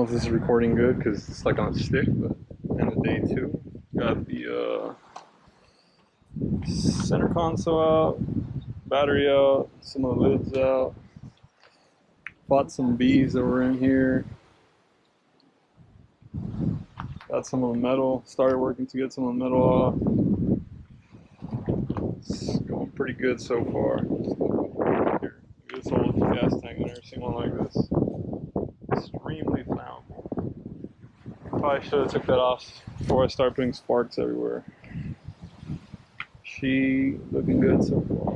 know if this is recording good because it's like on a stick, but end of day 2. Got the center console out, battery out, some of the lids out. Bought some bees that were in here. Got some of the metal, started working to get some of the metal off. It's going pretty good so far. Here, this old gas tank, I've never seen one like this. Extremely flammable. Probably should have took that off before I start putting sparks everywhere. She looking good so far.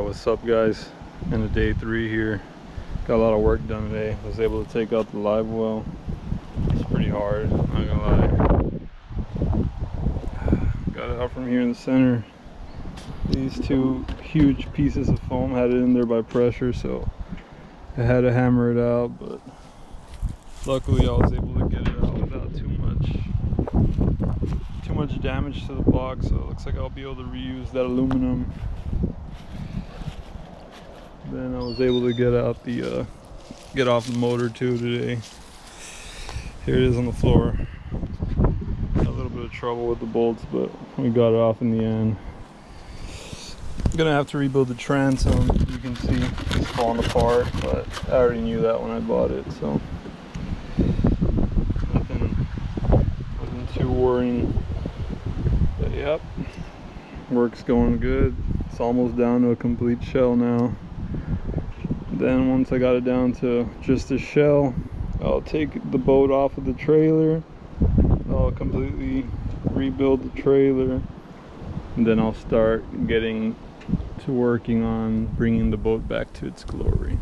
What's up, guys? End of day 3 here. Got a lot of work done today. Was able to take out the live well. It's pretty hard, not gonna lie. Got it out from here in the center. These 2 huge pieces of foam had it in there by pressure, so I had to hammer it out, but luckily I was able to get it out without too much damage to the block, so it looks like I'll be able to reuse that aluminum. Then I was able to get out the get off the motor too today. Here it is on the floor. A little bit of trouble with the bolts, but we got it off in the end. I'm gonna have to rebuild the transom. You can see it's falling apart, but I already knew that when I bought it, so wasn't too worrying. But yep, work's going good. It's almost down to a complete shell now. Then once I got it down to just a shell, I'll take the boat off of the trailer. I'll completely rebuild the trailer, and then I'll start getting to working on bringing the boat back to its glory.